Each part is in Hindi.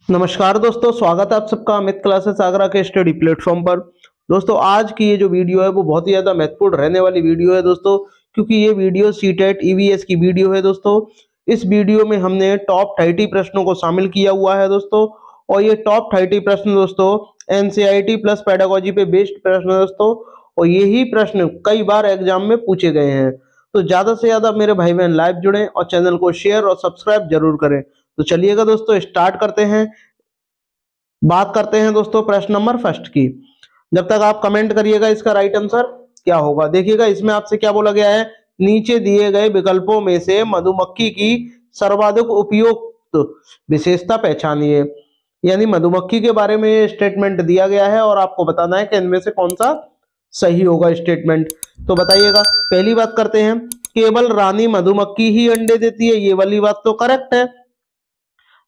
नमस्कार दोस्तों, स्वागत है आप सबका अमित क्लासेस आगरा के स्टडी प्लेटफॉर्म पर। दोस्तों आज की ये जो वीडियो है वो बहुत ही ज़्यादा महत्वपूर्ण रहने वाली वीडियो है दोस्तों, क्योंकि ये वीडियो सीटेट ईवीएस की वीडियो है दोस्तों। इस वीडियो में हमने टॉप 30 प्रश्नों को शामिल किया हुआ है दोस्तों, और ये टॉप 30 प्रश्न दोस्तों एनसीईआरटी प्लस पेडागोजी पे बेस्ड प्रश्न है दोस्तों, और यही प्रश्न कई बार एग्जाम में पूछे गए हैं। तो ज़्यादा से ज़्यादा मेरे भाई बहन लाइव जुड़ें और चैनल को शेयर और सब्सक्राइब जरूर करें। तो चलिएगा दोस्तों, स्टार्ट करते हैं। बात करते हैं दोस्तों प्रश्न नंबर फर्स्ट की। जब तक आप कमेंट करिएगा इसका राइट आंसर क्या होगा। देखिएगा इसमें आपसे क्या बोला गया है, नीचे दिए गए विकल्पों में से मधुमक्खी की सर्वाधिक उपयुक्त विशेषता पहचानिए। यानी मधुमक्खी के बारे में स्टेटमेंट दिया गया है और आपको बताना है कि इनमें से कौन सा सही होगा स्टेटमेंट। तो बताइएगा। पहली बात करते हैं, केवल रानी मधुमक्खी ही अंडे देती है, ये वाली बात तो करेक्ट है।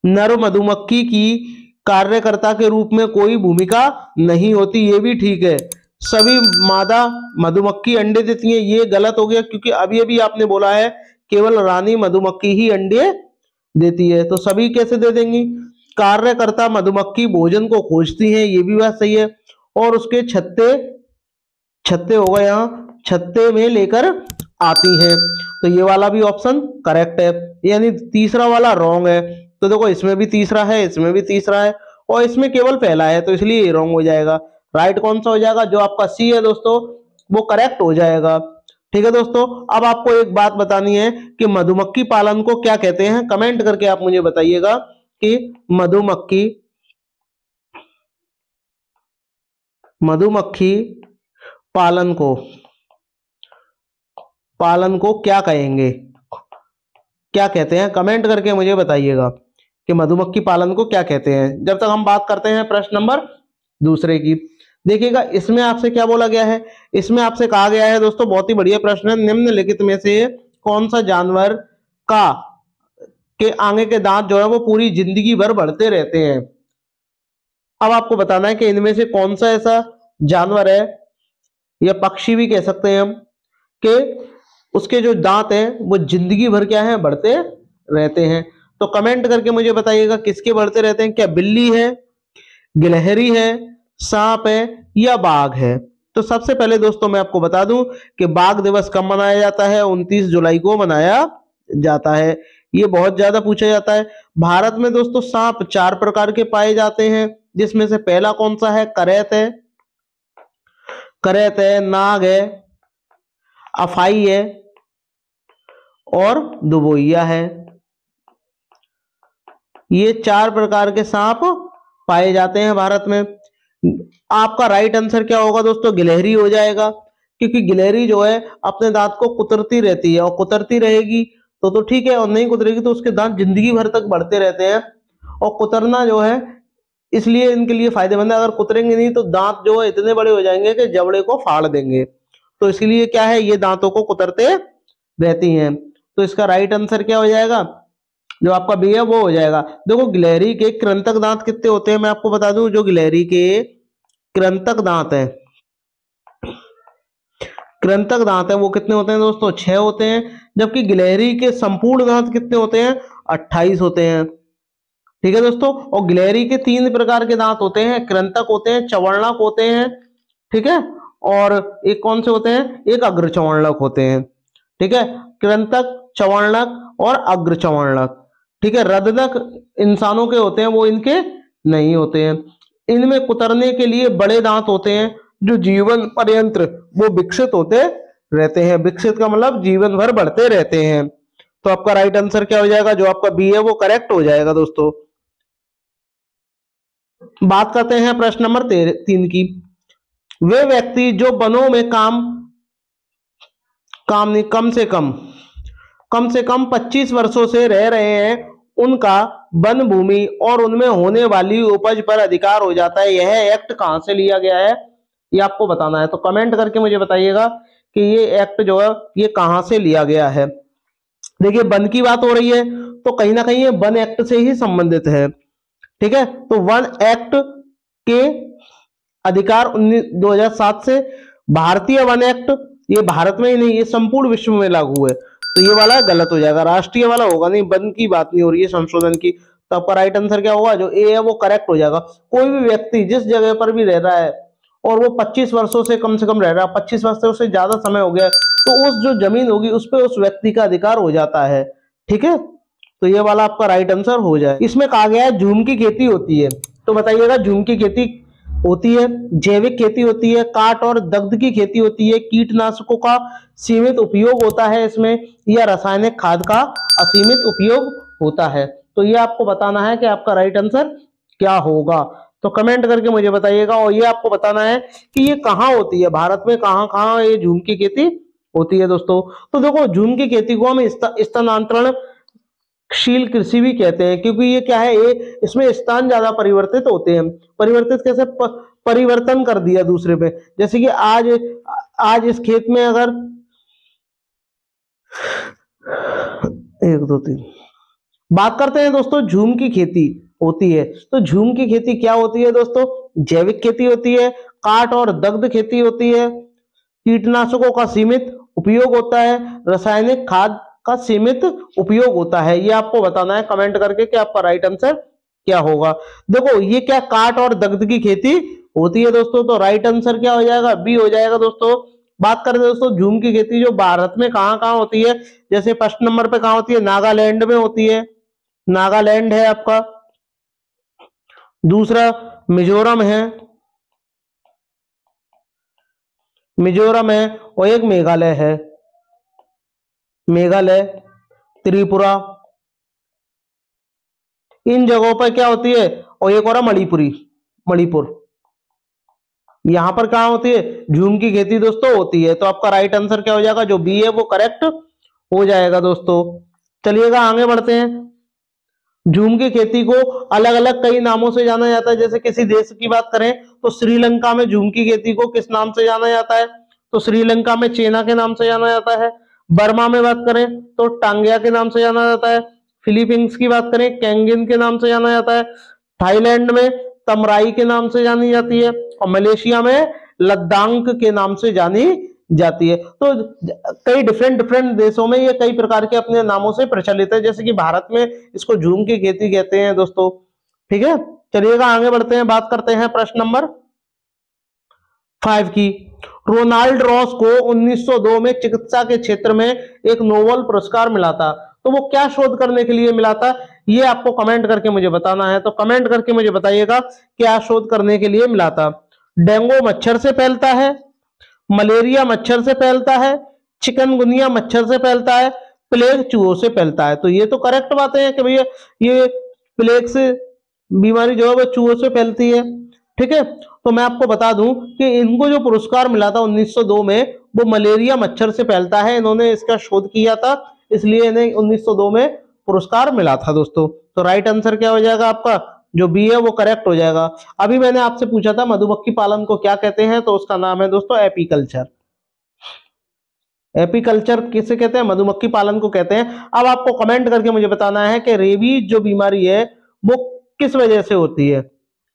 नर मधुमक्खी की कार्यकर्ता के रूप में कोई भूमिका नहीं होती, ये भी ठीक है। सभी मादा मधुमक्खी अंडे देती हैं, ये गलत हो गया, क्योंकि अभी अभी आपने बोला है केवल रानी मधुमक्खी ही अंडे देती है, तो सभी कैसे दे देंगी। कार्यकर्ता मधुमक्खी भोजन को खोजती हैं, ये भी बात सही है। और उसके छत्ते छत्ते हो गए, यहाँ छत्ते में लेकर आती हैं, तो ये वाला भी ऑप्शन करेक्ट है। यानी तीसरा वाला रॉन्ग है। तो देखो इसमें भी तीसरा है, इसमें भी तीसरा है, और इसमें केवल पहला है, तो इसलिए ये रॉन्ग हो जाएगा। राइट कौन सा हो जाएगा, जो आपका सी है दोस्तों वो करेक्ट हो जाएगा। ठीक है दोस्तों, अब आपको एक बात बतानी है कि मधुमक्खी पालन को क्या कहते हैं। कमेंट करके आप मुझे बताइएगा कि मधुमक्खी पालन को क्या कहेंगे, क्या कहते हैं। कमेंट करके मुझे बताइएगा कि मधुमक्खी पालन को क्या कहते हैं। जब तक हम बात करते हैं प्रश्न नंबर दूसरे की। देखिएगा इसमें आपसे क्या बोला गया है, इसमें आपसे कहा गया है दोस्तों, बहुत ही बढ़िया प्रश्न है। निम्नलिखित में से कौन सा जानवर का के आगे के दांत जो है वो पूरी जिंदगी भर बढ़ते रहते हैं। अब आपको बताना है कि इनमें से कौन सा ऐसा जानवर है, या पक्षी भी कह सकते हैं हम, कि उसके जो दांत हैं वो जिंदगी भर क्या है, बढ़ते रहते हैं। तो कमेंट करके मुझे बताइएगा किसके बढ़ते रहते हैं। क्या बिल्ली है, गिलहरी है, सांप है, या बाघ है। तो सबसे पहले दोस्तों मैं आपको बता दूं कि बाघ दिवस कब मनाया जाता है, 29 जुलाई को मनाया जाता है। ये बहुत ज्यादा पूछा जाता है। भारत में दोस्तों सांप 4 प्रकार के पाए जाते हैं, जिसमें से पहला कौन सा है, करैत है, नाग है, अफाई है, और दुबोइया है। ये 4 प्रकार के सांप पाए जाते हैं भारत में। आपका राइट आंसर क्या होगा दोस्तों, गिलहरी हो जाएगा, क्योंकि गिलहरी जो है अपने दांत को कुतरती रहती है, और कुतरती रहेगी तो ठीक है, और नहीं कुतरेगी तो उसके दांत जिंदगी भर तक बढ़ते रहते हैं। और कुतरना जो है इसलिए इनके लिए फायदेमंद है। अगर कुतरेंगे नहीं तो दांत जो है इतने बड़े हो जाएंगे कि जबड़े को फाड़ देंगे, तो इसलिए क्या है, ये दांतों को कुतरते रहती हैं। तो इसका राइट आंसर क्या हो जाएगा, जो आपका बी है वो हो जाएगा। देखो गिलहरी के कृंतक दांत कितने होते हैं, मैं आपको बता दूं। जो गिलहरी के कृंतक दांत है, वो कितने होते हैं दोस्तों, 6 होते हैं। जबकि गिलहरी के संपूर्ण दांत कितने होते हैं, 28 होते हैं। ठीक है दोस्तों, और गिलहरी के 3 प्रकार के दांत होते हैं, कृंतक होते हैं, चवर्णक होते हैं, ठीक है, और एक कौन से होते हैं, एक अग्रचवर्णक होते हैं। ठीक है, कृंतक, चवर्णक और अग्रचवर्णक। ठीक है, रदनक इंसानों के होते हैं, वो इनके नहीं होते हैं। इनमें कुतरने के लिए बड़े दांत होते हैं, जो जीवन पर्यंत वो विकसित होते रहते हैं। विकसित का मतलब जीवन भर बढ़ते रहते हैं। तो आपका राइट आंसर क्या हो जाएगा, जो आपका बी है वो करेक्ट हो जाएगा दोस्तों। बात करते हैं प्रश्न नंबर 3 की। वे व्यक्ति जो वनों में काम नहीं कम से कम 25 वर्षों से रह रहे हैं, उनका वन भूमि और उनमें होने वाली उपज पर अधिकार हो जाता है। यह एक्ट कहां से लिया गया है, ये आपको बताना है। तो कमेंट करके मुझे बताइएगा कि ये एक्ट जो है ये कहां से लिया गया है। देखिए वन की बात हो रही है, तो कहीं ना कहीं ये वन एक्ट से ही संबंधित है। ठीक है, तो वन एक्ट के अधिकार 2007 से। भारतीय वन एक्ट ये भारत में ही नहीं, ये संपूर्ण विश्व में लागू है, तो ये वाला गलत हो जाएगा। राष्ट्रीय वाला होगा नहीं, वन की बात नहीं हो रही है संशोधन की, तो आपका राइट आंसर क्या होगा, जो ए है वो करेक्ट हो जाएगा। कोई भी व्यक्ति जिस जगह पर भी रह रहा है और वो 25 वर्षों से कम रह रहा है, 25 वर्षों से ज्यादा समय हो गया, तो उस जो जमीन होगी उस पे उस व्यक्ति का अधिकार हो जाता है। ठीक है, तो ये वाला आपका राइट आंसर हो जाए। इसमें कहा गया है झूम की खेती होती है, तो बताइएगा झूम की खेती होती है, जैविक खेती होती है, काट और दग्ध की खेती होती है, कीटनाशकों का सीमित उपयोग होता है इसमें, या रासायनिक खाद का असीमित उपयोग होता है। तो ये आपको बताना है कि आपका राइट आंसर क्या होगा। तो कमेंट करके मुझे बताइएगा। और ये आपको बताना है कि ये कहाँ होती है, भारत में कहाँ कहाँ ये झूम की खेती होती है दोस्तों। तो देखो, झूम की खेती को हम स्थानांतरणशील कृषि भी कहते हैं, क्योंकि ये क्या है, ये इसमें स्थान ज्यादा परिवर्तित होते हैं। परिवर्तित कैसे, परिवर्तन कर दिया दूसरे पे। जैसे कि आज इस खेत में अगर 1 2 3 बात करते हैं दोस्तों, झूम की खेती होती है। तो झूम की खेती क्या होती है दोस्तों, जैविक खेती होती है, काट और दग्ध खेती होती है, कीटनाशकों का सीमित उपयोग होता है, रासायनिक खाद का सीमित उपयोग होता है। ये आपको बताना है कमेंट करके कि आपका राइट आंसर क्या होगा। देखो, ये क्या काट और दग्ध की खेती होती है दोस्तों, तो राइट आंसर क्या हो जाएगा, बी हो जाएगा दोस्तों। बात करें दोस्तों, झूम की खेती जो भारत में कहाँ कहाँ होती है, जैसे फर्स्ट नंबर पे कहाँ होती है, नागालैंड में होती है, नागालैंड है आपका। दूसरा मिजोरम है, मिजोरम है, और एक मेघालय है, मेघालय, त्रिपुरा, इन जगहों पर क्या होती है। और एक और मणिपुरी, मणिपुर, यहां पर कहां होती है, झूम की खेती दोस्तों होती है। तो आपका राइट आंसर क्या हो जाएगा, जो बी है वो करेक्ट हो जाएगा दोस्तों। चलिएगा आगे बढ़ते हैं। झूम की खेती को अलग अलग कई नामों से जाना जाता है। जैसे किसी देश की बात करें तो श्रीलंका में झूम की खेती को किस नाम से जाना जाता है, तो श्रीलंका में चेना के नाम से जाना जाता है। बर्मा में बात करें तो टांगिया के नाम से जाना जाता है। फिलीपींस की बात करें कैंगिन के नाम से जाना जाता है। थाईलैंड में तमराई के नाम से जानी जाती है, और मलेशिया में लद्दाख के नाम से जानी जाती है। तो कई डिफरेंट डिफरेंट देशों में ये कई प्रकार के अपने नामों से प्रचलित है। जैसे कि भारत में इसको झूम की खेती कहते हैं दोस्तों। ठीक है, चलिएगा आगे बढ़ते हैं। बात करते हैं प्रश्न नंबर 5 की। रोनाल्ड रॉस को 1902 में चिकित्सा के क्षेत्र में एक नोबेल पुरस्कार मिला था, तो वो क्या शोध करने के लिए मिला था, ये आपको कमेंट करके मुझे बताना है। तो कमेंट करके मुझे बताइएगा क्या शोध करने के लिए मिला था। डेंगू मच्छर से फैलता है, मलेरिया मच्छर से फैलता है, चिकनगुनिया मच्छर से फैलता है, प्लेग चूहों से फैलता है। तो ये तो करेक्ट बातें हैं कि भैया ये प्लेग से बीमारी जो है वो चूहों से फैलती है। ठीक है, तो मैं आपको बता दूं कि इनको जो पुरस्कार मिला था 1902 में, वो मलेरिया मच्छर से फैलता है। इन्होंने इसका शोध किया था, इसलिए इन्हें 1902 में पुरस्कार मिला था दोस्तों। तो राइट आंसर क्या हो जाएगा आपका, जो बी है वो करेक्ट हो जाएगा। अभी मैंने आपसे पूछा था मधुमक्खी पालन को क्या कहते हैं, तो उसका नाम है दोस्तों एपीकल्चर। एपीकल्चर किसे कहते हैं, मधुमक्खी पालन को कहते हैं। अब आपको कमेंट करके मुझे बताना है कि रेबीज जो बीमारी है वो किस वजह से होती है,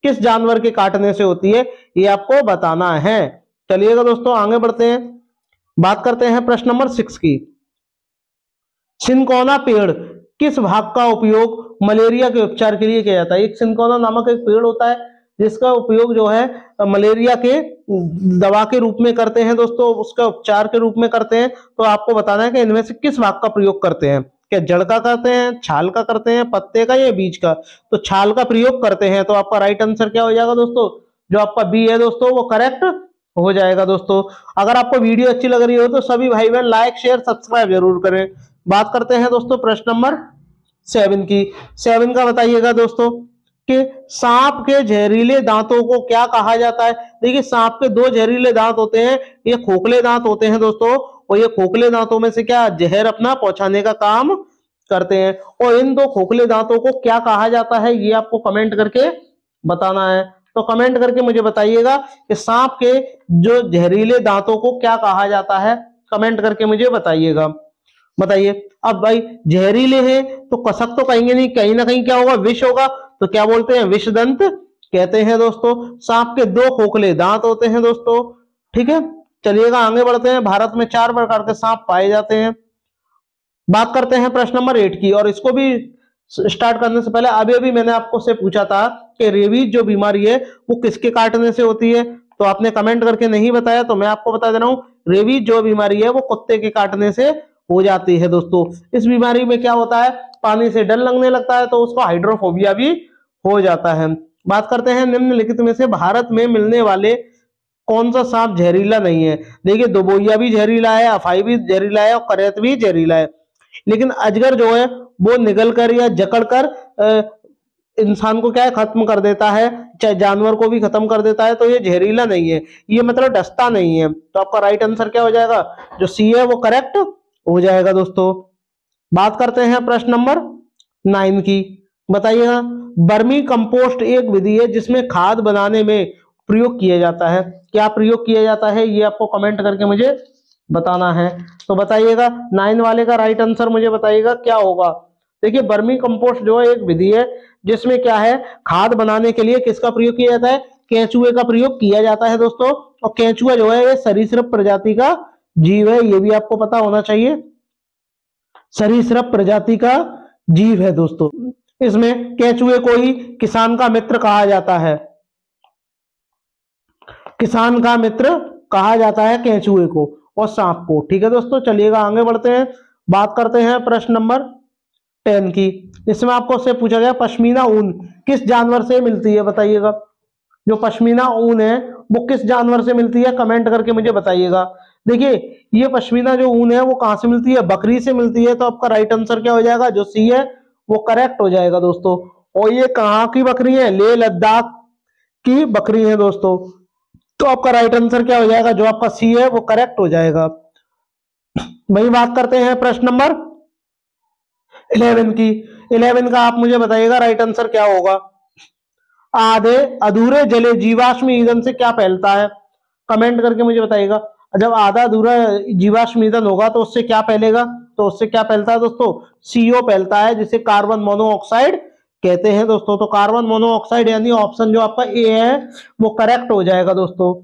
किस जानवर के काटने से होती है, ये आपको बताना है। चलिएगा दोस्तों आगे बढ़ते हैं। बात करते हैं प्रश्न नंबर 6 की। सिनकोना पेड़ किस भाग का उपयोग मलेरिया के उपचार के लिए किया जाता है। एक सिनकोना नामक एक पेड़ होता है जिसका उपयोग जो है मलेरिया के दवा के रूप में करते हैं दोस्तों, उसका उपचार के रूप में करते हैं। तो आपको बताना है कि इनमें से किस भाग का प्रयोग करते हैं, क्या जड़ का करते हैं, छाल का करते हैं, पत्ते का या बीज का। तो छाल का प्रयोग करते हैं। तो आपका राइट आंसर क्या हो जाएगा दोस्तों, जो आपका बी है दोस्तों वो करेक्ट हो जाएगा दोस्तों। अगर आपको वीडियो अच्छी लग रही हो तो सभी भाई बहन लाइक शेयर सब्सक्राइब जरूर करें। बात करते हैं दोस्तों प्रश्न नंबर 7 की। 7 का बताइएगा दोस्तों कि सांप के जहरीले दांतों को क्या कहा जाता है। देखिए, सांप के 2 जहरीले दांत होते हैं, ये खोखले दांत होते हैं दोस्तों, और ये खोखले दांतों में से क्या जहर अपना पहुंचाने का काम करते हैं। और इन 2 खोखले दांतों को क्या कहा जाता है, ये आपको कमेंट करके बताना है। तो कमेंट करके मुझे बताइएगा कि सांप के जो जहरीले दांतों को क्या कहा जाता है, कमेंट करके मुझे बताइएगा। बताइए। अब भाई जहरीले हैं तो कसक तो कहेंगे नहीं, कहीं ना कहीं क्या होगा, विष होगा। तो क्या बोलते हैं, विषदंत कहते हैं दोस्तों। सांप के 2 खोखले दांत होते हैं दोस्तों। ठीक है, चलिएगा आगे बढ़ते हैं। भारत में 4 प्रकार के सांप पाए जाते हैं। बात करते हैं प्रश्न नंबर 8 की, और इसको भी स्टार्ट करने से पहले अभी अभी मैंने आपको से पूछा था कि रेबीज जो बीमारी है वो किसके काटने से होती है, तो आपने कमेंट करके नहीं बताया, तो मैं आपको बता दे रहा हूँ रेबीज जो बीमारी है वो कुत्ते के काटने से हो जाती है दोस्तों। इस बीमारी में क्या होता है, पानी से डर लगने लगता है, तो उसको हाइड्रोफोबिया भी हो जाता है। बात करते हैं निम्नलिखित में से भारत में मिलने वाले कौन सा सांप जहरीला नहीं है। देखिए दोबोइया भी जहरीला है, अफाई भी जहरीला है और करैत भी जहरीला है, लेकिन अजगर जो है वो निगल कर या जकड़ कर इंसान को क्या है खत्म कर देता है, चाहे जानवर को भी खत्म कर देता है, तो ये जहरीला नहीं है, ये मतलब डसता नहीं है। तो आपका राइट आंसर क्या हो जाएगा, जो सी है वो करेक्ट हो जाएगा दोस्तों। बात करते हैं प्रश्न नंबर 9 की, बताइएगा वर्मी कंपोस्ट एक विधि है जिसमें खाद बनाने में प्रयोग किया जाता है, क्या प्रयोग किया जाता है ये आपको कमेंट करके मुझे बताना है। तो बताइएगा 9 वाले का राइट आंसर मुझे बताइएगा क्या होगा। देखिए वर्मी कंपोस्ट जो है एक विधि है जिसमें क्या है खाद बनाने के लिए किसका प्रयोग किया जाता है, केंचुए का प्रयोग किया जाता है दोस्तों। और केंचुआ जो है ये सरीसृप प्रजाति का जीव है, ये भी आपको पता होना चाहिए, सरीसृप प्रजाति का जीव है दोस्तों। इसमें केंचुए को ही किसान का मित्र कहा जाता है, किसान का मित्र कहा जाता है केंचुए को और सांप को। ठीक है दोस्तों, चलिएगा आगे बढ़ते हैं। बात करते हैं प्रश्न नंबर 10 की, इसमें आपको से पूछा गया पश्मीना ऊन किस जानवर से मिलती है, बताइएगा जो पश्मीना ऊन है वो किस जानवर से मिलती है, कमेंट करके मुझे बताइएगा। देखिए ये पश्मीना जो ऊन है वो कहां से मिलती है, बकरी से मिलती है, तो आपका राइट आंसर क्या हो जाएगा, जो सी है वो करेक्ट हो जाएगा दोस्तों। और ये कहाँ की बकरी है, लेह लद्दाख की बकरी है दोस्तों, तो आपका राइट आंसर क्या हो जाएगा, जो आपका सी है वो करेक्ट हो जाएगा। वही बात करते हैं प्रश्न नंबर 11 की, 11 का आप मुझे बताइएगा राइट आंसर क्या होगा। आधे अधूरे जले जीवाश्म ईंधन से क्या फैलता है, कमेंट करके मुझे बताइएगा। जब आधा अधूरा जीवाश्म ईंधन होगा तो उससे क्या फैलेगा, तो उससे क्या फैलता है दोस्तों, सीओ फैलता है, जिसे कार्बन मोनोऑक्साइड कहते हैं दोस्तों। तो कार्बन मोनोऑक्साइड यानी ऑप्शन जो आपका ए है वो करेक्ट हो जाएगा दोस्तों।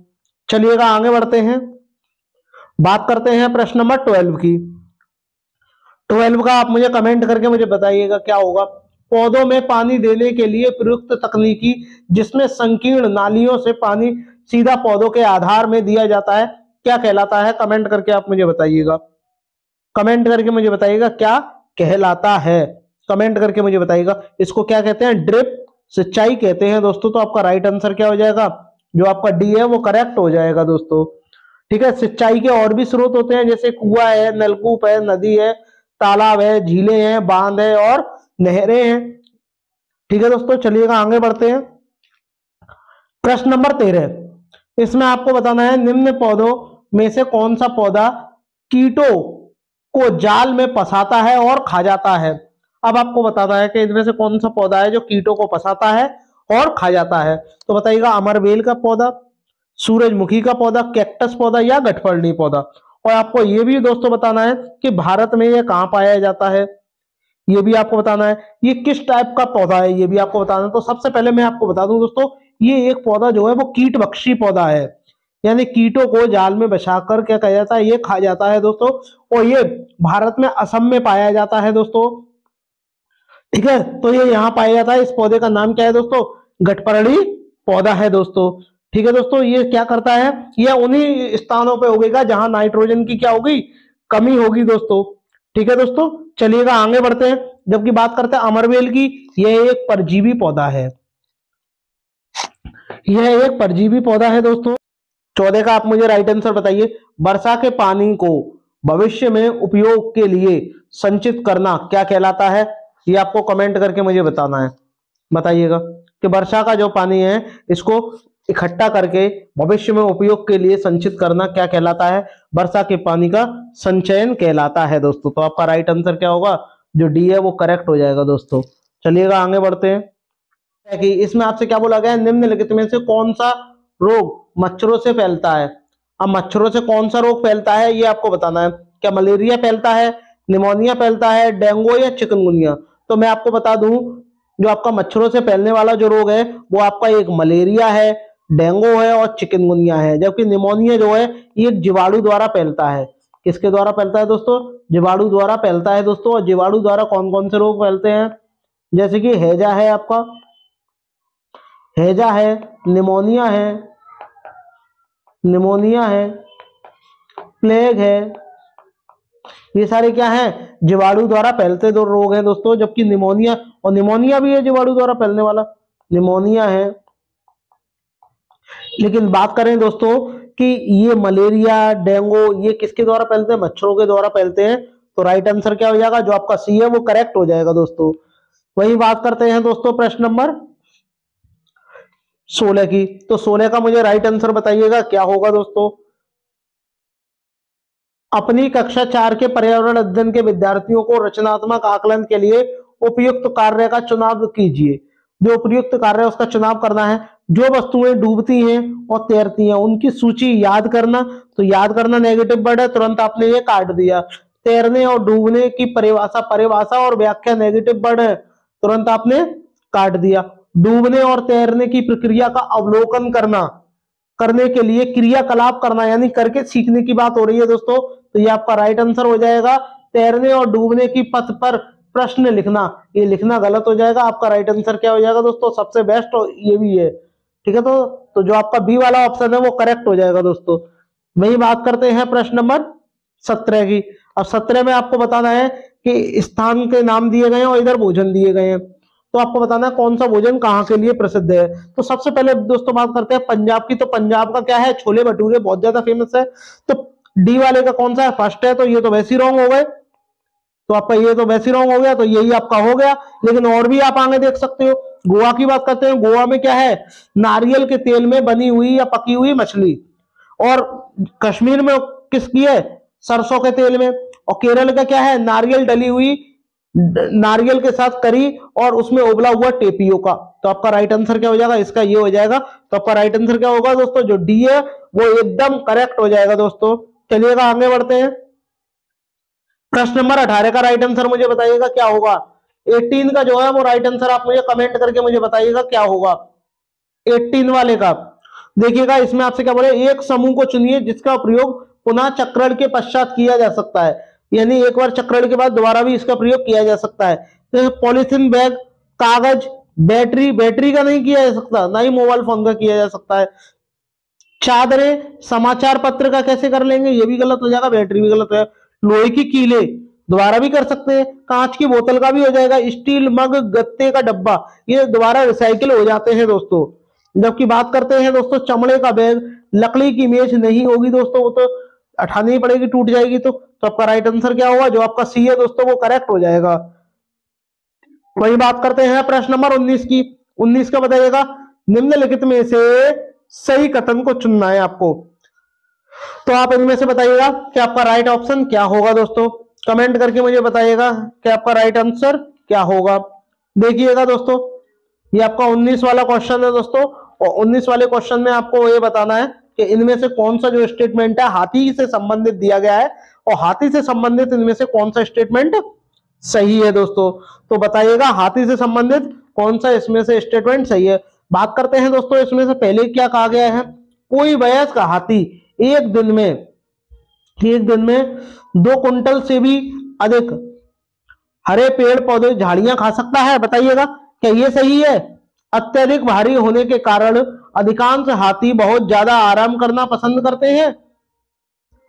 चलिएगा आगे बढ़ते हैं, बात करते हैं प्रश्न नंबर 12 की। 12 का आप मुझे कमेंट करके मुझे बताइएगा क्या होगा। पौधों में पानी देने के लिए प्रयुक्त तकनीकी जिसमें संकीर्ण नालियों से पानी सीधा पौधों के आधार में दिया जाता है क्या कहलाता है, कमेंट करके आप मुझे बताइएगा, कमेंट करके मुझे बताइएगा क्या कहलाता है, कमेंट करके मुझे बताइएगा। इसको क्या कहते हैं, ड्रिप सिंचाई कहते हैं दोस्तों। तो आपका राइट आंसर क्या हो जाएगा, जो आपका डी है वो करेक्ट हो जाएगा दोस्तों। ठीक है, सिंचाई के और भी स्रोत होते हैं, जैसे कुआं है, नलकूप है, नदी है, तालाब है, झीलें हैं, बांध है और नहरें हैं। ठीक है दोस्तों, चलिएगा आगे बढ़ते हैं। प्रश्न नंबर 13, इसमें आपको बताना है निम्न पौधों में से कौन सा पौधा कीटों को जाल में फंसाता है और खा जाता है। अब आपको बताना है कि इनमें से कौन सा पौधा है जो कीटों को फंसाता है और खा जाता है। तो बताइएगा अमरबेल का पौधा, सूरजमुखी का पौधा, कैक्टस पौधा या गठफड़नी पौधा। और आपको ये भी दोस्तों बताना है कि भारत में ये कहाँ पाया जाता है, ये भी आपको बताना है, ये किस टाइप का पौधा है ये भी आपको बताना है। तो सबसे पहले मैं आपको बता दूं दोस्तों, ये एक पौधा जो है वो कीटभक्षी पौधा है, यानी कीटों को जाल में बचाकर क्या कहा जाता है, ये खा जाता है दोस्तों। और ये भारत में असम में पाया जाता है दोस्तों। ठीक है, तो ये यहाँ पाया जाता है। इस पौधे का नाम क्या है दोस्तों, गठपर्णी पौधा है दोस्तों। ठीक है दोस्तों, ये क्या करता है, ये उन्हीं स्थानों पे उगेगा जहां नाइट्रोजन की क्या होगी, कमी होगी दोस्तों। ठीक है दोस्तों, चलिएगा आगे बढ़ते हैं। जबकि बात करते हैं अमरबेल की, यह एक परजीवी पौधा है, यह एक परजीवी पौधा है दोस्तों। 14 का आप मुझे राइट आंसर बताइए। वर्षा के पानी को भविष्य में उपयोग के लिए संचित करना क्या कहलाता है, ये आपको कमेंट करके मुझे बताना है। बताइएगा कि वर्षा का जो पानी है इसको इकट्ठा करके भविष्य में उपयोग के लिए संचित करना क्या कहलाता है, वर्षा के पानी का संचयन कहलाता है दोस्तों। तो आपका राइट आंसर क्या होगा, जो डी है वो करेक्ट हो जाएगा दोस्तों। चलिएगा आगे बढ़ते हैं कि इसमें आपसे क्या बोला गया है, निम्नलिखित में से कौन सा रोग मच्छरों से फैलता है। अब मच्छरों से कौन सा रोग फैलता है ये आपको बताना है, क्या मलेरिया फैलता है, निमोनिया फैलता है, डेंगू या चिकनगुनिया। तो मैं आपको बता दूं, जो आपका मच्छरों से फैलने वाला जो रोग है वो आपका एक मलेरिया है, डेंगू है और चिकनगुनिया है। जबकि निमोनिया जो है ये जीवाणु द्वारा फैलता है। किसके द्वारा फैलता है दोस्तों, जीवाणु द्वारा फैलता है दोस्तों। और जीवाणु द्वारा कौन कौन से रोग फैलते हैं, जैसे कि हैजा है, आपका हैजा है, निमोनिया है, निमोनिया है, प्लेग है, ये सारे क्या हैं, जीवाणु द्वारा फैलते दो रोग हैं दोस्तों। जबकि निमोनिया, और निमोनिया भी है जीवाणु द्वारा फैलने वाला, निमोनिया है। लेकिन बात करें दोस्तों कि ये मलेरिया, डेंगू, ये किसके द्वारा फैलते हैं, मच्छरों के द्वारा फैलते हैं। तो राइट आंसर क्या हो जाएगा, जो आपका सी है वो करेक्ट हो जाएगा दोस्तों। वही बात करते हैं दोस्तों प्रश्न नंबर 16 की। तो 16 का मुझे राइट आंसर बताइएगा क्या होगा दोस्तों। अपनी कक्षा 4 के पर्यावरण अध्ययन के विद्यार्थियों को रचनात्मक आकलन के लिए उपयुक्त कार्य का चुनाव कीजिए। जो उपयुक्त कार्य है उसका चुनाव करना है। जो वस्तुएं डूबती हैं और तैरती हैं उनकी सूची याद करना। तो याद करना नेगेटिव वर्ड है, तुरंत आपने ये काट दिया। तैरने और डूबने की परिभाषा, परिभाषा और व्याख्या नेगेटिव वर्ड है, तुरंत आपने काट दिया। डूबने और तैरने की प्रक्रिया का अवलोकन करना, करने के लिए क्रियाकलाप करना, यानी करके सीखने की बात हो रही है दोस्तों। तो ये आपका राइट आंसर हो जाएगा। तैरने और डूबने की पथ पर प्रश्न लिखना, ये लिखना गलत हो जाएगा। आपका राइट आंसर क्या हो जाएगा दोस्तों, सबसे बेस्ट ये भी है, ठीक है। तो जो आपका बी वाला ऑप्शन है वो करेक्ट हो जाएगा दोस्तों। वही बात करते हैं प्रश्न नंबर 17 की। अब 17 में आपको बताना है कि स्थान के नाम दिए गए हैं और इधर भोजन दिए गए हैं। तो आपको बताना है कौन सा भोजन कहाँ के लिए प्रसिद्ध है। तो सबसे पहले दोस्तों बात करते हैं पंजाब की। तो पंजाब का क्या है, छोले भटूरे बहुत ज्यादा फेमस है। तो डी वाले का कौन सा है, फर्स्ट है। तो ये तो वैसे ही रॉन्ग हो गए, तो आपका ये तो वैसे ही रॉन्ग हो गया, तो यही आपका हो गया। लेकिन और भी आप आगे देख सकते हो। गोवा की बात करते हैं। गोवा में क्या है, नारियल के तेल में बनी हुई या पकी हुई मछली। और कश्मीर में किसकी है, सरसों के तेल में। और केरल का क्या है, नारियल डली हुई, नारियल के साथ करी और उसमें उबला हुआ टेपियोका। तो आपका राइट आंसर क्या हो जाएगा, इसका ये हो जाएगा। तो आपका राइट आंसर क्या होगा दोस्तों, जो डी है वो एकदम करेक्ट हो जाएगा दोस्तों। चलिएगा आगे बढ़ते हैं। प्रश्न नंबर 18 का राइट आंसर मुझे बताइएगा क्या होगा। 18 का जो है वो राइट आंसर आप मुझे कमेंट करके मुझे बताइएगा क्या होगा 18 वाले का। देखिएगा इसमें आपसे क्या बोले, एक समूह को चुनिए जिसका प्रयोग पुनः चक्रण के पश्चात किया जा सकता है। यानी एक बार चक्रण के बाद दोबारा भी इसका प्रयोग किया जा सकता है। तो पॉलिथीन बैग, कागज, बैटरी, बैटरी का नहीं किया जा सकता, ना ही मोबाइल फोन का किया जा सकता है। चादरें, समाचार पत्र का कैसे कर लेंगे, ये भी गलत हो जाएगा, बैटरी भी गलत है। लोहे की कीले दोबारा भी कर सकते हैं। कांच की बोतल का भी हो जाएगा। स्टील मग, गत्ते का डब्बा, ये दोबारा रिसाइकिल हो जाते हैं दोस्तों। जबकि बात करते हैं दोस्तों चमड़े का बैग, लकड़ी की मेज नहीं होगी दोस्तों, वो तो उठानी ही पड़ेगी, टूट जाएगी। तो आपका राइट आंसर क्या होगा, जो आपका सी है दोस्तों वो करेक्ट हो जाएगा। वही बात करते हैं प्रश्न नंबर 19 की। 19 का बताइएगा, निम्नलिखित में से सही कथन को चुनना है आपको। तो आप इनमें से बताइएगा कि आपका राइट ऑप्शन क्या होगा दोस्तों। कमेंट करके मुझे बताइएगा कि आपका राइट आंसर क्या होगा। देखिएगा दोस्तों, ये आपका 19 वाला क्वेश्चन है दोस्तों। और 19 वाले क्वेश्चन में आपको ये बताना है कि इनमें से कौन सा जो स्टेटमेंट है हाथी से संबंधित दिया गया है, और हाथी से संबंधित इनमें से कौन सा स्टेटमेंट सही है दोस्तों। तो बताइएगा हाथी से संबंधित कौन सा इसमें से स्टेटमेंट सही है। बात करते हैं दोस्तों इसमें से पहले क्या कहा गया है, कोई वयस्क हाथी एक दिन में 2 कुंटल से भी अधिक हरे पेड़ पौधे झाड़ियां खा सकता है। बताइएगा क्या ये सही है। अत्यधिक भारी होने के कारण अधिकांश हाथी बहुत ज्यादा आराम करना पसंद करते हैं।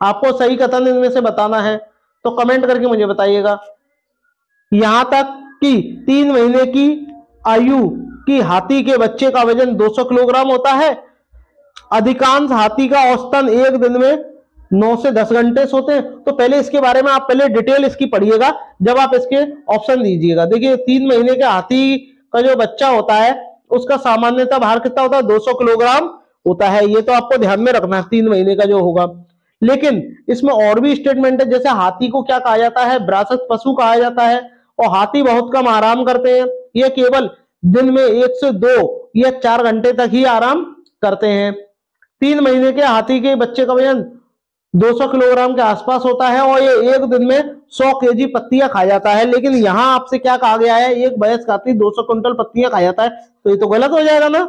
आपको सही कथन इनमें से बताना है, तो कमेंट करके मुझे बताइएगा। यहां तक कि 3 महीने की आयु की हाथी के बच्चे का वजन 200 किलोग्राम होता है। अधिकांश हाथी का औसतन एक दिन में 9 से 10 घंटे सोते हैं। तो पहले इसके बारे में आप पहले डिटेल इसकी पढ़िएगा, जब आप इसके ऑप्शन दीजिएगा। देखिए 3 महीने के हाथी का जो बच्चा होता है उसका सामान्यतः भार कितना होता है, 200 किलोग्राम होता है। ये तो आपको ध्यान में रखना है 3 महीने का जो होगा। लेकिन इसमें और भी स्टेटमेंट है, जैसे हाथी को क्या कहा जाता है, विरासत पशु कहा जाता है। और हाथी बहुत कम आराम करते हैं, ये केवल दिन में 1 से 2 या 4 घंटे तक ही आराम करते हैं। 3 महीने के हाथी के बच्चे का वजन 200 किलोग्राम के आसपास होता है और ये एक दिन में 100 केजी पत्तियां खा जाता है। लेकिन यहां आपसे क्या कहा गया है, एक वयस्क हाथी 200 कुंटल पत्तियां खा जाता है, तो ये तो गलत हो जाएगा ना।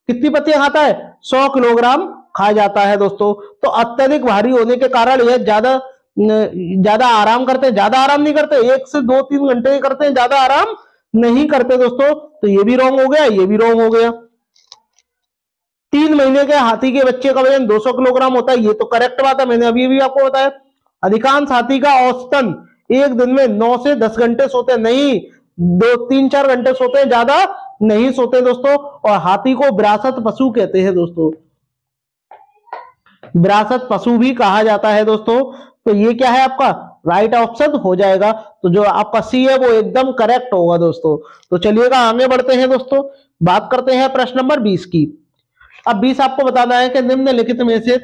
कितनी पत्तियां खाता है, 100 किलोग्राम खा जाता है दोस्तों। तो अत्यधिक भारी होने के कारण यह ज्यादा आराम करते हैं, ज्यादा आराम नहीं करते, 1 से 2-3 घंटे करते हैं, ज्यादा आराम नहीं करते दोस्तों, तो ये भी रॉन्ग हो गया, ये भी रॉन्ग हो गया। 3 महीने के हाथी के बच्चे का वजन 200 किलोग्राम होता है, ये तो करेक्ट बात है, मैंने अभी भी आपको बताया। अधिकांश हाथी का औसतन एक दिन में 9 से 10 घंटे सोते हैं, नहीं 2-3-4 घंटे सोते हैं, ज्यादा नहीं सोते दोस्तों। और हाथी को विरासत पशु कहते हैं दोस्तों, विरासत पशु भी कहा जाता है दोस्तों। तो ये क्या है आपका राइट ऑप्शन हो जाएगा, तो जो आपका सी है वो एकदम करेक्ट होगा दोस्तों। तो चलिएगा आगे बढ़ते हैं दोस्तों, बात करते हैं प्रश्न नंबर 20 की। अब 20 आपको बताना है कि निम्नलिखित में से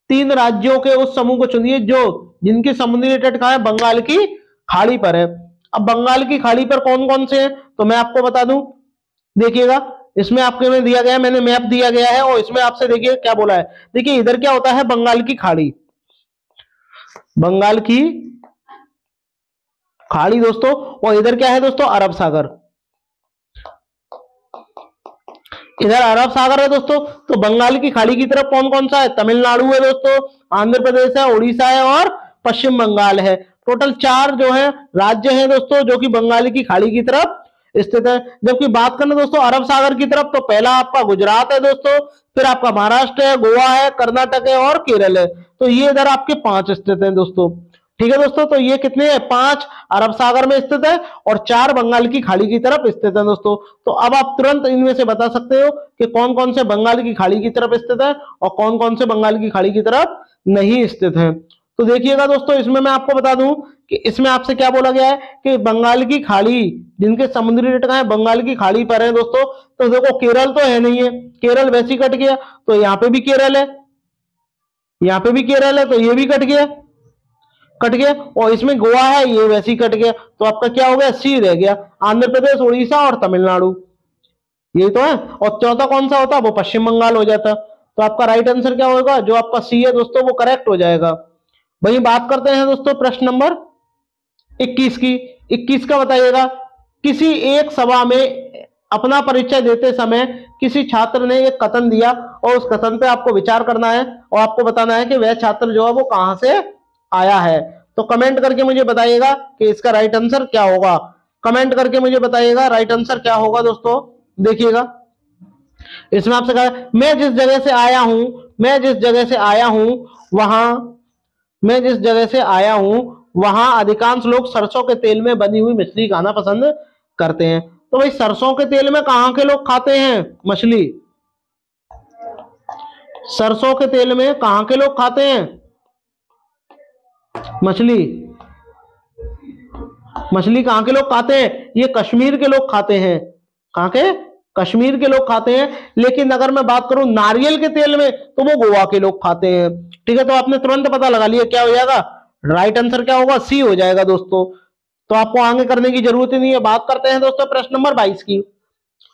3 राज्यों के उस समूह को चुनिए जो जिनकी समुद्री तट कहां है, बंगाल की खाड़ी पर है। अब बंगाल की खाड़ी पर कौन कौन से हैं, तो मैं आपको बता दूं, देखिएगा इसमें आपके में दिया गया है, मैंने मैप दिया गया है, और इसमें आपसे देखिए क्या बोला है। देखिए इधर क्या होता है, बंगाल की खाड़ी, बंगाल की खाड़ी दोस्तों, और इधर क्या है दोस्तों, अरब सागर, इधर अरब सागर है दोस्तों। तो बंगाल की खाड़ी की तरफ कौन कौन सा है, तमिलनाडु है दोस्तों, आंध्र प्रदेश है, उड़ीसा है और पश्चिम बंगाल है। टोटल 4 जो है राज्य हैं दोस्तों जो कि बंगाल की खाड़ी की तरफ स्थित है। जबकि बात करें दोस्तों अरब सागर की तरफ, तो पहला आपका गुजरात है दोस्तों, फिर आपका महाराष्ट्र है, गोवा है, कर्नाटक है और केरल है। तो ये इधर आपके 5 स्थित हैं दोस्तों। ठीक है दोस्तों, तो ये कितने हैं, 5 अरब सागर में स्थित है और 4 बंगाल की खाड़ी की तरफ स्थित है दोस्तों। तो अब आप तुरंत इनमें से बता सकते हो कि कौन कौन से बंगाल की खाड़ी की तरफ स्थित है और कौन कौन से बंगाल की खाड़ी की तरफ नहीं स्थित है। तो देखिएगा दोस्तों, इसमें मैं आपको बता दूं कि इसमें आपसे क्या बोला गया है कि बंगाल की खाड़ी जिनके समुद्री तट कहां है, बंगाल की खाड़ी पर है दोस्तों। तो देखो केरल तो है नहीं है, केरल वैसे ही कट गया, तो यहाँ पे भी केरल है, यहाँ पे भी केरल है, तो ये भी कट गया, कट गया। और इसमें गोवा है, ये वैसे ही कट गया, तो आपका क्या हो गया, सी रह गया। आंध्र प्रदेश, उड़ीसा और तमिलनाडु, यही तो है। और चौथा कौन सा होता, वो पश्चिम बंगाल हो जाता। तो आपका राइट आंसर क्या होगा, जो आपका सी है दोस्तों वो करेक्ट हो जाएगा। वही बात करते हैं दोस्तों प्रश्न नंबर 21 की। 21 का बताइएगा, किसी एक सभा में अपना परिचय देते समय किसी छात्र ने एक कथन दिया और उस कथन पे आपको विचार करना है और आपको बताना है कि वह छात्र जो है वो कहां से आया है। तो कमेंट करके मुझे बताइएगा कि इसका राइट आंसर क्या होगा, कमेंट करके मुझे बताइएगा राइट आंसर क्या होगा दोस्तों। देखिएगा इसमें आपसे कहा मैं जिस जगह से आया हूं, मैं जिस जगह से आया हूं वहां, मैं जिस जगह से आया हूं वहां अधिकांश लोग सरसों के तेल में बनी हुई मछली खाना पसंद करते हैं। तो भाई सरसों के तेल में कहां के लोग खाते हैं मछली, सरसों के तेल में कहां के लोग खाते हैं मछली, मछली कहां के लोग खाते हैं, ये कश्मीर के लोग खाते हैं, कहां के, कश्मीर के लोग खाते हैं। लेकिन अगर मैं बात करूं नारियल के तेल में तो वो गोवा के लोग खाते हैं। ठीक है, तो आपने तुरंत पता लगा लिया क्या हो जाएगा, राइट आंसर क्या होगा, सी हो जाएगा दोस्तों। तो आपको आगे करने की जरूरत ही नहीं है। बात करते हैं दोस्तों प्रश्न नंबर 22 की।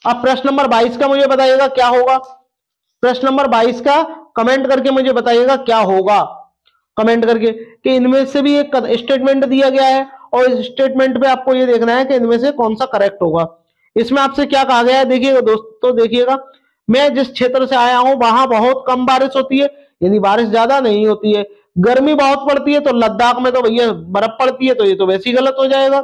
अब प्रश्न नंबर 22 का मुझे बताइएगा क्या होगा, प्रश्न नंबर 22 का कमेंट करके मुझे बताइएगा क्या होगा, कमेंट करके कि इनमें से भी एक स्टेटमेंट दिया गया है और इस स्टेटमेंट पे आपको ये देखना है कि इनमें से कौन सा करेक्ट होगा। इसमें आपसे क्या कहा गया है, देखिएगा दोस्तों, देखिएगा मैं जिस क्षेत्र से आया हूं वहां बहुत कम बारिश होती है, यानी बारिश ज्यादा नहीं होती है। गर्मी बहुत पड़ती है, तो लद्दाख में तो भैया बर्फ पड़ती है, तो ये तो वैसे ही गलत हो जाएगा।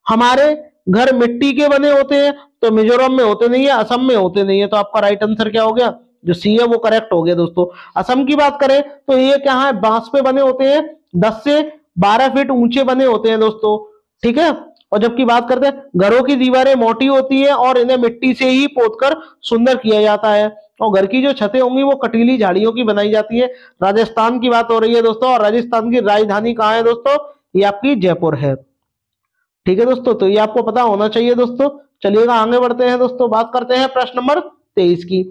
हमारे घर मिट्टी के बने होते हैं, तो मिजोरम में होते नहीं है, असम में होते नहीं है। तो आपका राइट आंसर क्या हो गया, जो सी है वो करेक्ट हो गया दोस्तों। असम की बात करें तो ये क्या है, बांस पे बने होते हैं, 10 से 12 फीट ऊंचे बने होते हैं दोस्तों। ठीक है, और जबकि बात करते हैं घरों की दीवारें मोटी होती है और इन्हें मिट्टी से ही पोतकर सुंदर किया जाता है, और घर की जो छतें होंगी वो कटीली झाड़ियों की बनाई जाती है। राजस्थान की बात हो रही है दोस्तों, और राजस्थान की राजधानी कहाँ है दोस्तों, ये आपकी जयपुर है। ठीक है दोस्तों, तो ये आपको पता होना चाहिए दोस्तों। चलिएगा आगे बढ़ते हैं दोस्तों, बात करते हैं प्रश्न नंबर 23 की।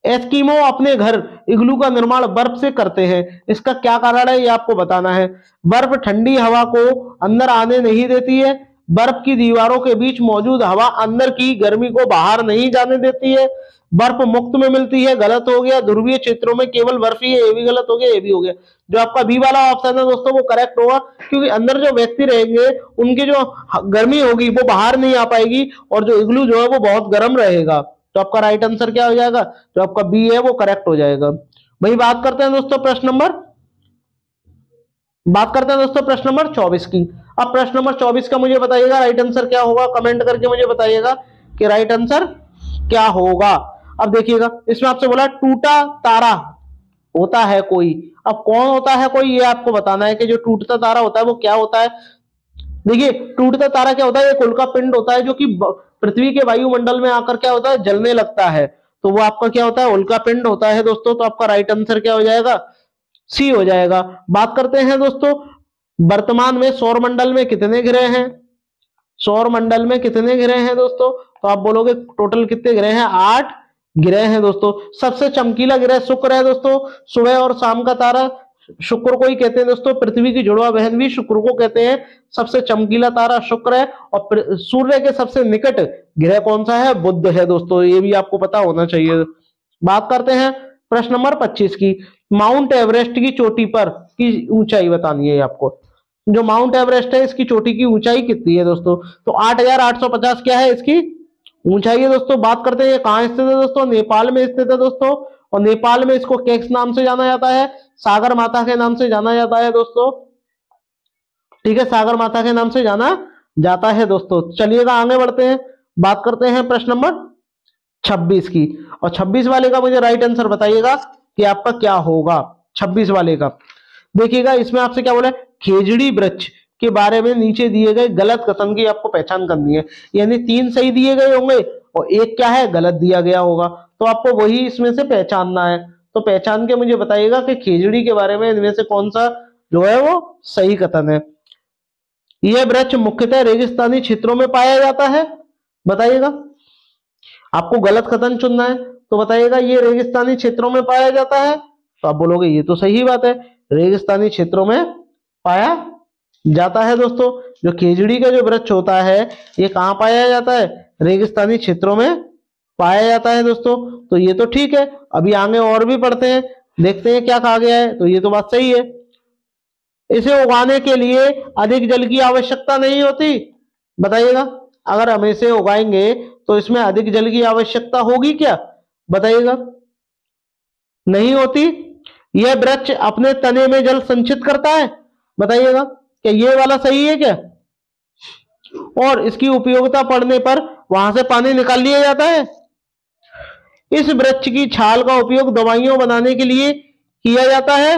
एस्किमो अपने घर इग्लू का निर्माण बर्फ से करते हैं, इसका क्या कारण है ये आपको बताना है। बर्फ ठंडी हवा को अंदर आने नहीं देती है, बर्फ की दीवारों के बीच मौजूद हवा अंदर की गर्मी को बाहर नहीं जाने देती है, बर्फ मुफ्त में मिलती है, गलत हो गया। ध्रुवीय क्षेत्रों में केवल बर्फ ही है, ये भी गलत हो गया, ये भी हो गया। जो आपका बी वाला ऑप्शन है दोस्तों वो करेक्ट होगा, क्योंकि अंदर जो व्यक्ति रहेंगे उनकी जो गर्मी होगी वो बाहर नहीं आ पाएगी और जो इग्लू जो है वो बहुत गर्म रहेगा। तो आपका राइट आंसर क्या हो जाएगा, जो आपका बी है वो करेक्ट हो जाएगा। वही बात करते हैं दोस्तों प्रश्न नंबर 24 की। अब प्रश्न नंबर 24 का मुझे बताइएगा राइट आंसर क्या होगा, कमेंट करके मुझे बताइएगा कि राइट आंसर क्या होगा। अब देखिएगा इसमें आपसे बोला टूटा तारा होता है कोई, अब कौन होता है कोई ये आपको बताना है कि जो टूटता तारा होता है वो क्या होता है। देखिए टूटता तारा क्या होता है, एक उल्का पिंड होता है जो कि पृथ्वी के वायुमंडल में आकर क्या होता है, जलने लगता है, तो वो आपका क्या होता है, उल्का पिंड होता है दोस्तों। तो आपका राइट आंसर क्या हो जाएगा, सी हो जाएगा। बात करते हैं दोस्तों वर्तमान में सौरमंडल में कितने ग्रह हैं, सौरमंडल में कितने ग्रह हैं दोस्तों, तो आप बोलोगे टोटल कितने ग्रह हैं, 8 ग्रह हैं दोस्तों। सबसे चमकीला ग्रह शुक्र है दोस्तों, सुबह और शाम का तारा शुक्र को ही कहते हैं दोस्तों, पृथ्वी की जुड़वा बहन भी शुक्र को कहते हैं। सबसे चमकीला तारा शुक्र है और सूर्य के सबसे निकट ग्रह कौन सा है, बुध है दोस्तों, ये भी आपको पता होना चाहिए। बात करते हैं प्रश्न नंबर 25 की, माउंट एवरेस्ट की चोटी पर की ऊंचाई बतानी है आपको। जो माउंट एवरेस्ट है इसकी चोटी की ऊंचाई कितनी है दोस्तों, तो 8,850 क्या है इसकी ऊंचाई है दोस्तों। बात करते हैं ये कहां स्थित है दोस्तों, नेपाल में स्थित है दोस्तों, और नेपाल में इसको किस नाम से जाना जाता है, सागर माता के नाम से जाना जाता है दोस्तों, ठीक है, सागर माता के नाम से जाना जाता है दोस्तों। चलिएगा आगे बढ़ते हैं, बात करते हैं प्रश्न नंबर 26 की, और 26 वाले का मुझे राइट आंसर बताइएगा कि आपका क्या होगा 26 वाले का। देखिएगा इसमें आपसे क्या बोला है, खेजड़ी वृक्ष के बारे में नीचे दिए गए गलत कथन की आपको पहचान करनी है, यानी 3 सही दिए गए होंगे और एक क्या है गलत दिया गया होगा, तो आपको वही इसमें से पहचानना है। तो पहचान के मुझे बताइएगा कि खेजड़ी के बारे में इनमें से कौन सा जो है वो सही कथन है। यह वृक्ष मुख्यतः रेगिस्तानी क्षेत्रों में पाया जाता है, बताइएगा, आपको गलत कथन चुनना है, तो बताइएगा ये रेगिस्तानी क्षेत्रों में पाया जाता है, तो आप बोलोगे ये तो सही बात है, रेगिस्तानी क्षेत्रों में पाया जाता है दोस्तों। जो खेजड़ी का जो वृक्ष होता है ये कहां पाया जाता है, रेगिस्तानी क्षेत्रों में पाया जाता है दोस्तों, तो ये तो ठीक है। अभी आगे और भी पढ़ते हैं, देखते हैं क्या कहा गया है, तो ये तो बात सही है। इसे उगाने के लिए अधिक जल की आवश्यकता नहीं होती, बताइएगा, अगर हम इसे उगाएंगे तो इसमें अधिक जल की आवश्यकता होगी क्या, बताइएगा, नहीं होती। यह वृक्ष अपने तने में जल संचित करता है, बताइएगा, क्या ये वाला सही है क्या, और इसकी उपयोगिता पड़ने पर वहां से पानी निकाल लिया जाता है। इस वृक्ष की छाल का उपयोग दवाइयों बनाने के लिए किया जाता है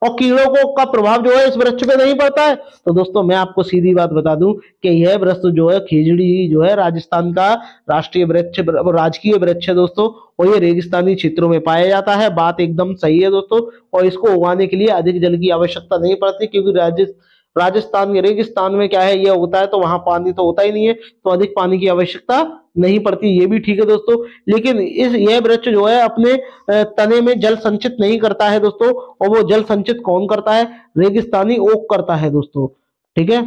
और कीड़ों को का प्रभाव जो है इस वृक्ष पे नहीं पड़ता है। तो दोस्तों मैं आपको सीधी बात बता दूं कि यह वृक्ष जो है खेजड़ी जो है राजस्थान का राष्ट्रीय वृक्ष राजकीय वृक्ष है दोस्तों, और ये रेगिस्तानी क्षेत्रों में पाया जाता है, बात एकदम सही है दोस्तों। और इसको उगाने के लिए अधिक जल की आवश्यकता नहीं पड़ती, क्योंकि राजस्थान के रेगिस्तान में क्या है ये होता है, तो वहां पानी तो होता ही नहीं है, तो अधिक पानी की आवश्यकता नहीं पड़ती, ये भी ठीक है दोस्तों। लेकिन यह वृक्ष जो है अपने तने में जल संचित नहीं करता है दोस्तों, और वो जल संचित कौन करता है, रेगिस्तानी ओक करता है दोस्तों, ठीक है,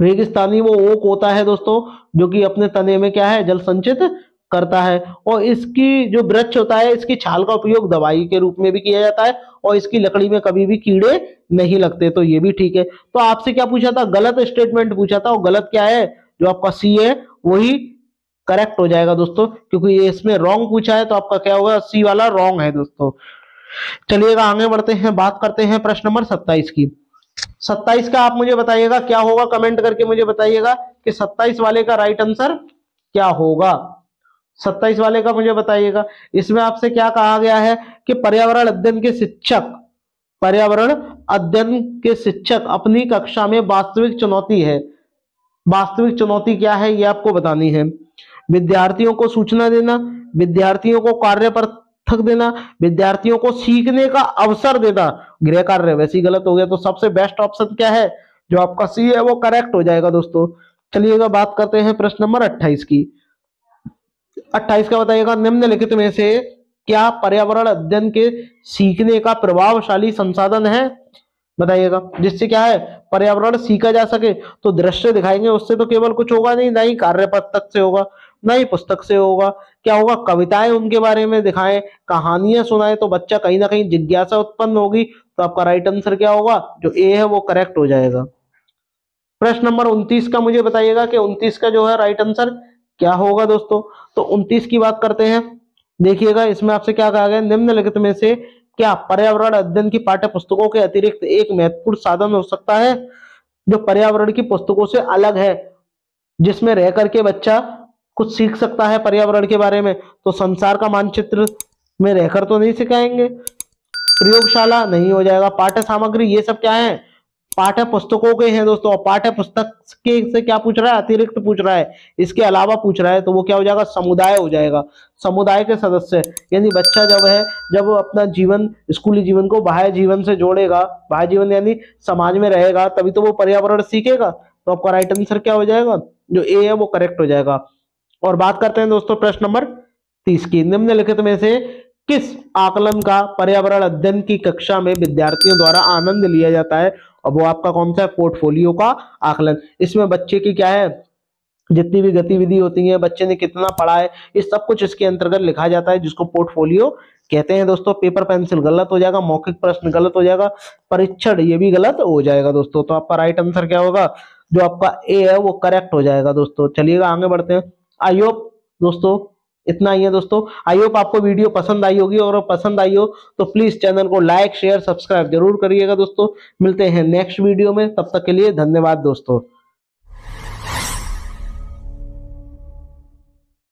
रेगिस्तानी वो ओक होता है दोस्तों जो कि अपने तने में क्या है जल संचित करता है। और इसकी जो वृक्ष होता है इसकी छाल का उपयोग दवाई के रूप में भी किया जाता है, और इसकी लकड़ी में कभी भी कीड़े नहीं लगते, तो ये भी ठीक है। तो आपसे क्या पूछा था, गलत स्टेटमेंट पूछा था, और गलत क्या है, जो आपका सी है वही करेक्ट हो जाएगा दोस्तों, क्योंकि ये इसमें रॉन्ग पूछा है, तो आपका क्या होगा, सी वाला रॉन्ग है दोस्तों। चलिएगा आगे बढ़ते हैं, बात करते हैं प्रश्न नंबर 27 की। 27 का आप मुझे बताइएगा क्या होगा, कमेंट करके मुझे बताइएगा कि 27 वाले का राइट आंसर क्या होगा। 27 वाले का मुझे बताइएगा, इसमें आपसे क्या कहा गया है कि पर्यावरण अध्ययन के शिक्षक अपनी कक्षा में वास्तविक चुनौती है, वास्तविक चुनौती क्या है ये आपको बतानी है। विद्यार्थियों को सूचना देना, विद्यार्थियों को कार्य पर थक देना, विद्यार्थियों को सीखने का अवसर देना, गृह कार्य वैसे ही गलत हो गया, तो सबसे बेस्ट ऑप्शन क्या है, जो आपका सी है वो करेक्ट हो जाएगा दोस्तों। चलिएगा बात करते हैं प्रश्न नंबर 28 की। 28 का बताइएगा, निम्नलिखित में से क्या पर्यावरण अध्ययन के सीखने का प्रभावशाली संसाधन है, बताइएगा, जिससे क्या है पर्यावरण सीखा जा सके। तो दृश्य दिखाएंगे, उससे तो केवल कुछ होगा नहीं, ना ही कार्य पुस्तक से होगा, ना ही पुस्तक से होगा, क्या होगा, कविताएं उनके बारे में दिखाएं, कहानियां सुनाएं, तो बच्चा कहीं ना कहीं जिज्ञासा उत्पन्न होगी, तो आपका राइट आंसर क्या होगा, जो ए है वो करेक्ट हो जाएगा। प्रश्न नंबर 29 का मुझे बताइएगा कि 29 का जो है राइट आंसर क्या होगा दोस्तों। तो 29 की बात करते हैं, देखिएगा इसमें आपसे क्या कहा गया, निम्नलिखित में से क्या पर्यावरण अध्ययन की पाठ्य पुस्तकों के अतिरिक्त एक महत्वपूर्ण साधन हो सकता है जो पर्यावरण की पुस्तकों से अलग है, जिसमें रह करके बच्चा कुछ सीख सकता है पर्यावरण के बारे में? तो संसार का मानचित्र में रहकर तो नहीं सिखाएंगे, प्रयोगशाला नहीं हो जाएगा, पाठ्य सामग्री ये सब क्या है, पाठ्य पुस्तकों के हैं दोस्तों। पाठ्य पुस्तक के से क्या पूछ रहा है, अतिरिक्त पूछ रहा है, इसके अलावा पूछ रहा है, तो वो क्या हो जाएगा, समुदाय हो जाएगा, समुदाय के सदस्य। यानी बच्चा जब है, जब अपना जीवन, स्कूली जीवन को बाह्य जीवन से जोड़ेगा, बाह्य जीवन यानी समाज में रहेगा, तभी तो वो पर्यावरण सीखेगा। तो आपका राइट आंसर क्या हो जाएगा, जो ए है वो करेक्ट हो जाएगा। और बात करते हैं दोस्तों प्रश्न नंबर 30 की। निम्नलिखित में से किस आकलन का पर्यावरण अध्ययन की कक्षा में विद्यार्थियों द्वारा आनंद लिया जाता है? और वो आपका कौन सा है, पोर्टफोलियो का आकलन। इसमें बच्चे की क्या है, जितनी भी गतिविधि होती है, बच्चे ने कितना पढ़ा है, ये सब कुछ इसके अंतर्गत लिखा जाता है, जिसको पोर्टफोलियो कहते हैं दोस्तों। पेपर पेंसिल गलत हो जाएगा, मौखिक प्रश्न गलत हो जाएगा, परीक्षण ये भी गलत हो जाएगा दोस्तों। तो आपका राइट आंसर क्या होगा, जो आपका ए है वो करेक्ट हो जाएगा दोस्तों। चलिएगा आगे बढ़ते हैं। आई होप दोस्तों इतना ही है दोस्तों। आई होप आपको वीडियो पसंद आई होगी, और पसंद आई हो तो प्लीज चैनल को लाइक शेयर सब्सक्राइब जरूर करिएगा दोस्तों। मिलते हैं नेक्स्ट वीडियो में, तब तक के लिए धन्यवाद दोस्तों।